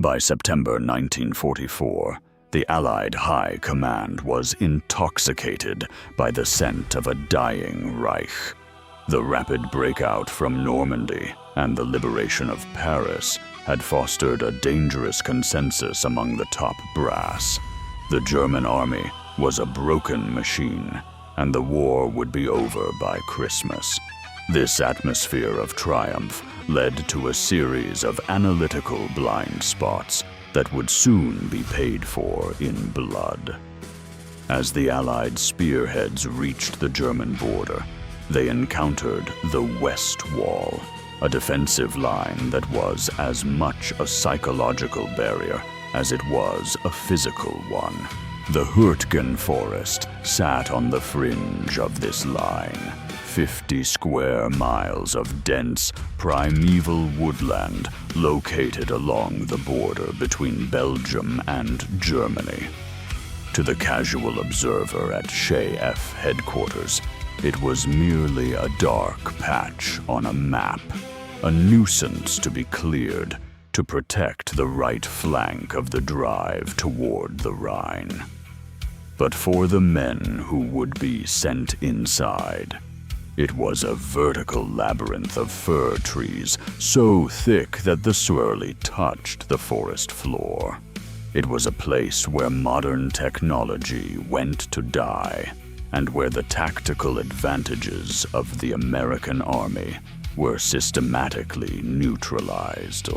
By September 1944, the Allied High Command was intoxicated by the scent of a dying Reich. The rapid breakout from Normandy and the liberation of Paris had fostered a dangerous consensus among the top brass. The German army was a broken machine, and the war would be over by Christmas. This atmosphere of triumph led to a series of analytical blind spots that would soon be paid for in blood. As the Allied spearheads reached the German border, they encountered the West Wall, a defensive line that was as much a psychological barrier as it was a physical one. The Hürtgen Forest sat on the fringe of this line, 50 square miles of dense, primeval woodland located along the border between Belgium and Germany. To the casual observer at SHAEF headquarters, it was merely a dark patch on a map, a nuisance to be cleared to protect the right flank of the drive toward the Rhine. But for the men who would be sent inside, it was a vertical labyrinth of fir trees so thick that the swirly touched the forest floor. It was a place where modern technology went to die, and where the tactical advantages of the American army were systematically neutralized.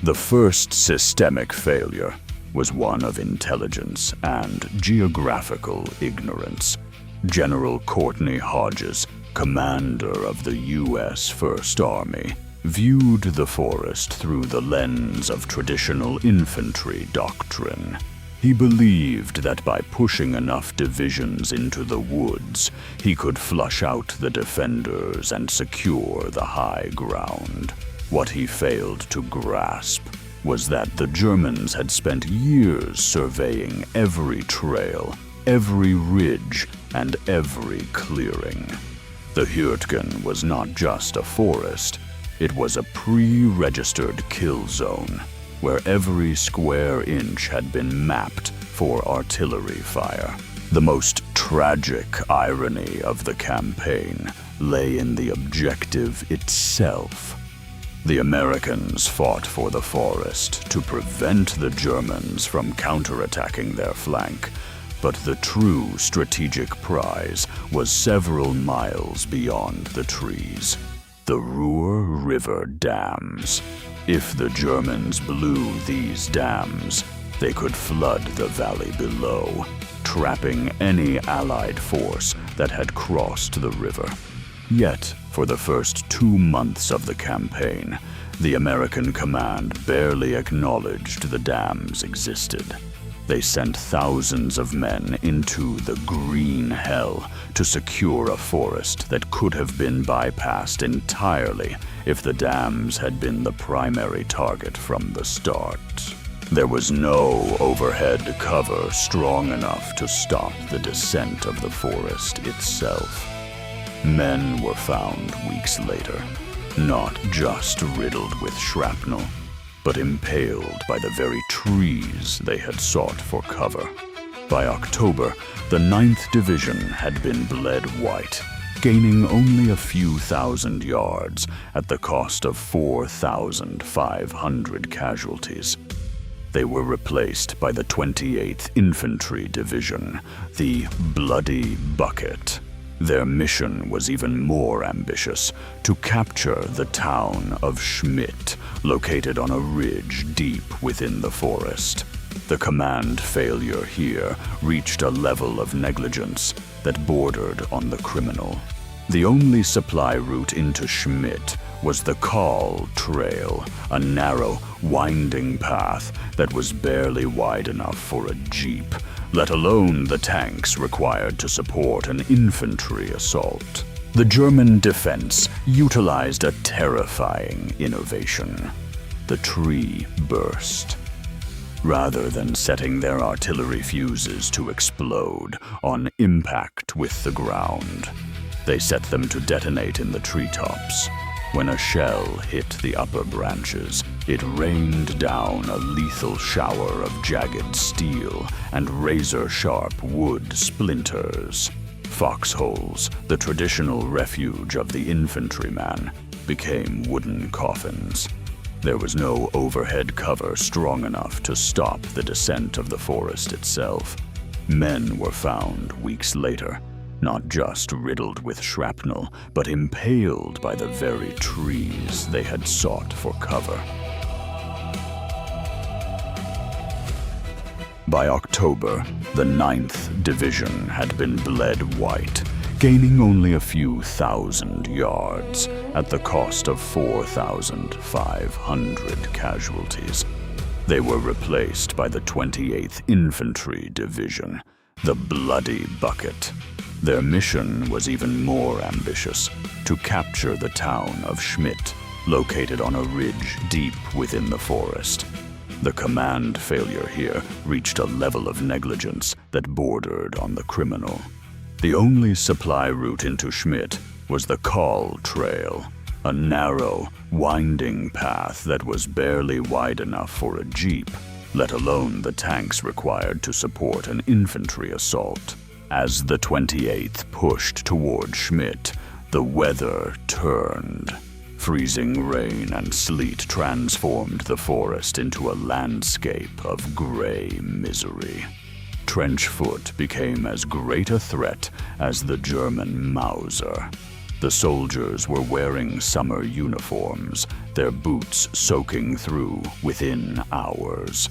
The first systemic failure was one of intelligence and geographical ignorance. General Courtney Hodges, commander of the U.S. First Army, viewed the forest through the lens of traditional infantry doctrine. He believed that by pushing enough divisions into the woods, he could flush out the defenders and secure the high ground. What he failed to grasp was that the Germans had spent years surveying every trail, every ridge, and every clearing. The Hürtgen was not just a forest, it was a pre-registered kill zone, where every square inch had been mapped for artillery fire. The most tragic irony of the campaign lay in the objective itself. The Americans fought for the forest to prevent the Germans from counterattacking their flank, but the true strategic prize was several miles beyond the trees: the Rur River dams. If the Germans blew these dams, they could flood the valley below, trapping any Allied force that had crossed the river. Yet, for the first 2 months of the campaign, the American command barely acknowledged the dams existed. They sent thousands of men into the green hell to secure a forest that could have been bypassed entirely if the dams had been the primary target from the start. There was no overhead cover strong enough to stop the descent of the forest itself. Men were found weeks later, not just riddled with shrapnel, but impaled by the very trees they had sought for cover. By October, the 9th Division had been bled white, gaining only a few thousand yards at the cost of 4,500 casualties. They were replaced by the 28th Infantry Division, the Bloody Bucket. Their mission was even more ambitious: to capture the town of Schmidt, located on a ridge deep within the forest. The command failure here reached a level of negligence that bordered on the criminal. The only supply route into Schmidt was the Call Trail, a narrow, winding path that was barely wide enough for a jeep, let alone the tanks required to support an infantry assault. The German defense utilized a terrifying innovation: the tree burst. Rather than setting their artillery fuses to explode on impact with the ground, they set them to detonate in the treetops. When a shell hit the upper branches, it rained down a lethal shower of jagged steel and razor-sharp wood splinters. Foxholes, the traditional refuge of the infantryman, became wooden coffins. There was no overhead cover strong enough to stop the descent of the forest itself. Men were found weeks later, not just riddled with shrapnel, but impaled by the very trees they had sought for cover. By October, the 9th Division had been bled white, gaining only a few thousand yards at the cost of 4,500 casualties. They were replaced by the 28th Infantry Division, the Bloody Bucket. Their mission was even more ambitious: to capture the town of Schmidt, located on a ridge deep within the forest. The command failure here reached a level of negligence that bordered on the criminal. The only supply route into Schmidt was the Call Trail, a narrow, winding path that was barely wide enough for a jeep, let alone the tanks required to support an infantry assault. As the 28th pushed toward Schmidt, the weather turned. Freezing rain and sleet transformed the forest into a landscape of gray misery. Trench foot became as great a threat as the German Mauser. The soldiers were wearing summer uniforms, their boots soaking through within hours.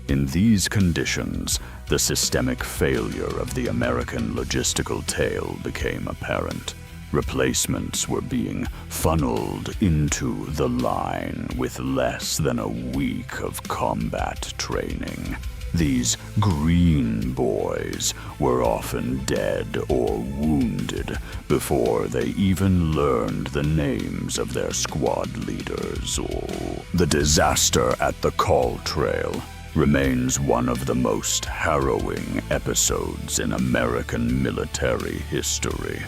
In these conditions, the systemic failure of the American logistical tail became apparent. Replacements were being funneled into the line with less than a week of combat training. These green boys were often dead or wounded before they even learned the names of their squad leaders. The disaster at the Call Trail remains one of the most harrowing episodes in American military history.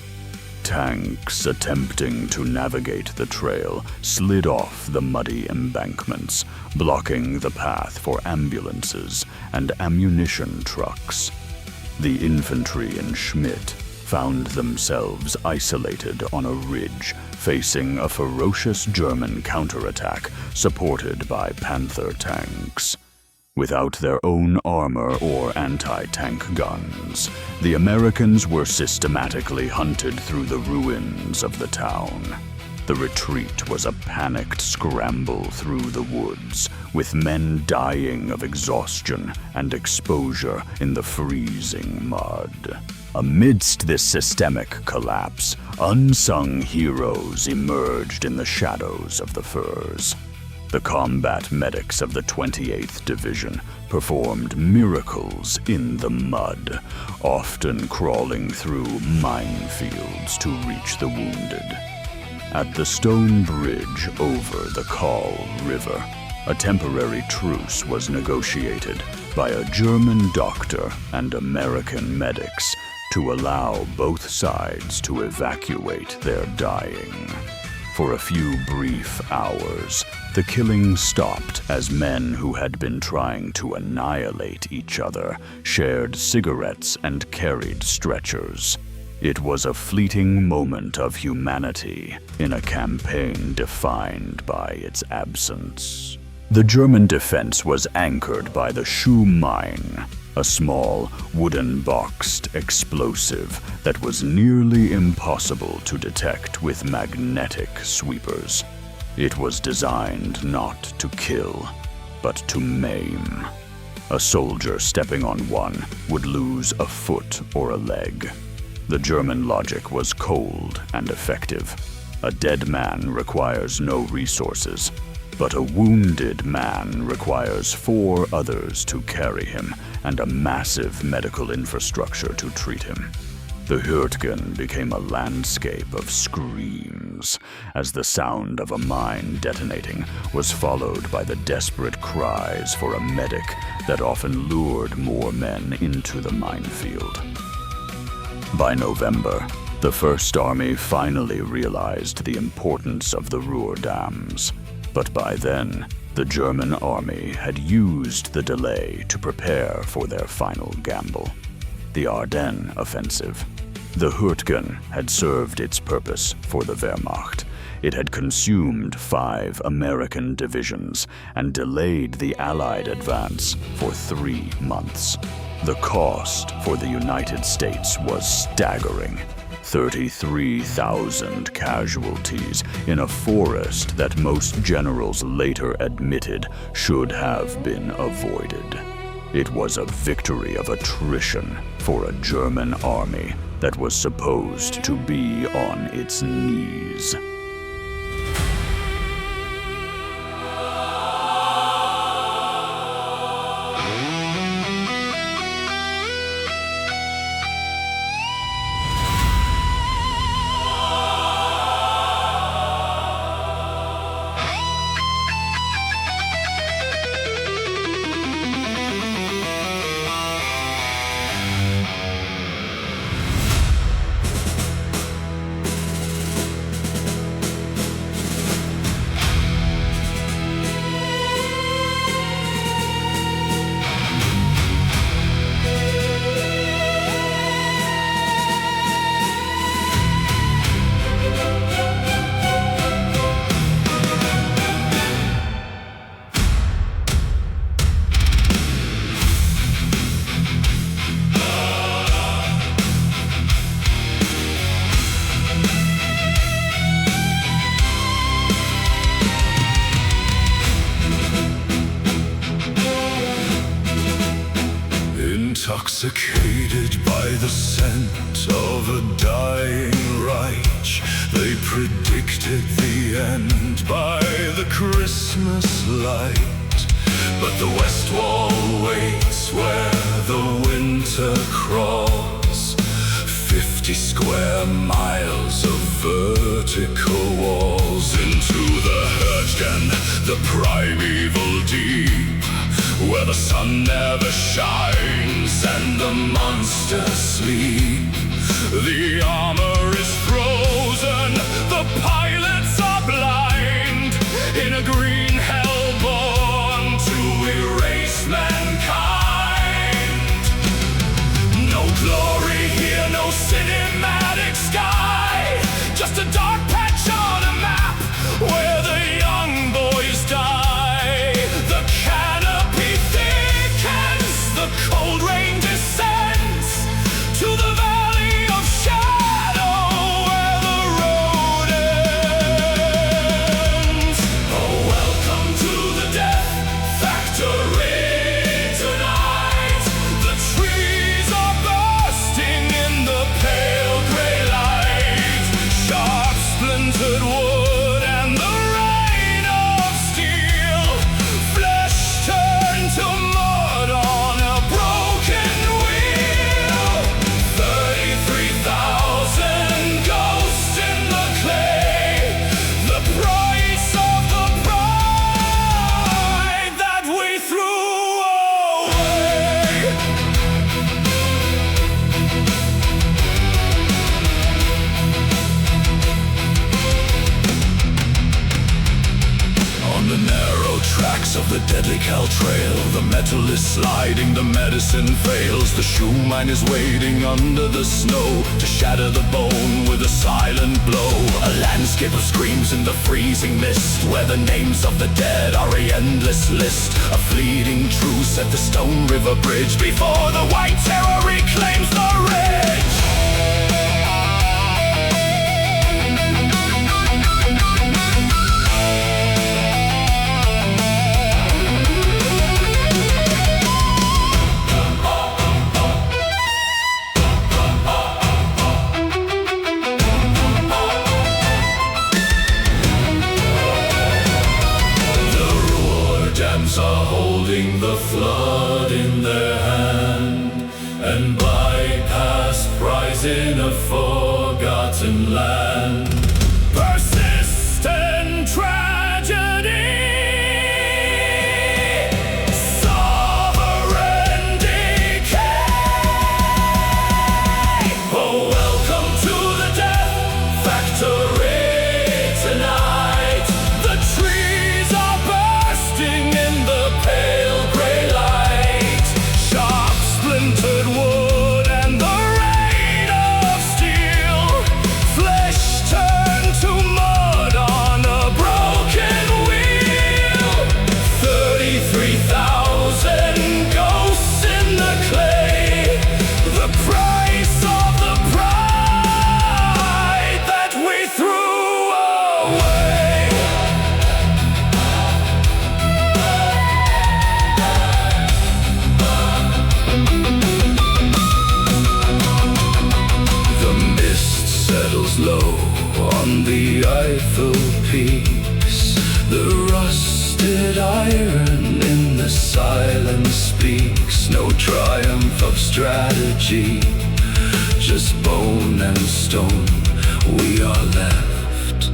Tanks attempting to navigate the trail slid off the muddy embankments, blocking the path for ambulances and ammunition trucks. The infantry in Schmidt found themselves isolated on a ridge, facing a ferocious German counterattack supported by Panther tanks. Without their own armor or anti-tank guns, the Americans were systematically hunted through the ruins of the town. The retreat was a panicked scramble through the woods, with men dying of exhaustion and exposure in the freezing mud. Amidst this systemic collapse, unsung heroes emerged in the shadows of the firs. The combat medics of the 28th Division performed miracles in the mud, often crawling through minefields to reach the wounded. At the stone bridge over the Rur River, a temporary truce was negotiated by a German doctor and American medics to allow both sides to evacuate their dying. For a few brief hours, the killing stopped as men who had been trying to annihilate each other shared cigarettes and carried stretchers. It was a fleeting moment of humanity in a campaign defined by its absence. The German defense was anchored by the Shoe Mine, a small, wooden-boxed explosive that was nearly impossible to detect with magnetic sweepers. It was designed not to kill, but to maim. A soldier stepping on one would lose a foot or a leg. The German logic was cold and effective. A dead man requires no resources, but a wounded man requires 4 others to carry him and a massive medical infrastructure to treat him. The Hürtgen became a landscape of screams as the sound of a mine detonating was followed by the desperate cries for a medic that often lured more men into the minefield. By November, The First Army finally realized the importance of the Rur dams, but by then, the German army had used the delay to prepare for their final gamble, the Ardennes offensive. The Hürtgen had served its purpose for the Wehrmacht. It had consumed 5 American divisions and delayed the Allied advance for 3 months. The cost for the United States was staggering. 33,000 casualties in a forest that most generals later admitted should have been avoided. It was a victory of attrition for a German army that was supposed to be on its knees. Intoxicated by the scent of a dying Reich, they predicted the end by the Christmas light. But the West Wall waits where the winter crawls, 50 square miles of vertical walls into the Hürtgen, the primeval deep, where the sun never shines and the monsters sleep. The armor is frozen, the pilots are blind, in a green hell born to erase mankind. No glory here, no cinematic sky, just a dark patch on a map where the young boys die. The canopy thickens, the cold rain descends to the valley of shadow where the road ends. Oh, welcome to the death factory tonight. The trees are bursting in the pale gray light. Sharp splintered wood and the rain of steel. Flesh turned to mud on a broken wheel. 33,000 ghosts in the clay. The price of the pride that we threw away. On the narrow tracks of the deadly Cal Trail, the metal is sliding, the medicine fails. The shoe mine is waiting under the snow to shatter the bone with a silent blow. A landscape of screams in the freezing mist, where the names of the dead are a endless list. A fleeting truce at the Stone River Bridge before the white terror reclaims the ridge. The Rur dams are holding the flood in their hand and bypass prize in a forgotten land. Persistent tragedy, sovereign decay. Oh, welcome to the joyful peace. The rusted iron in the silence speaks. No triumph of strategy, just bone and stone. We are left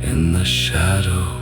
in the shadow.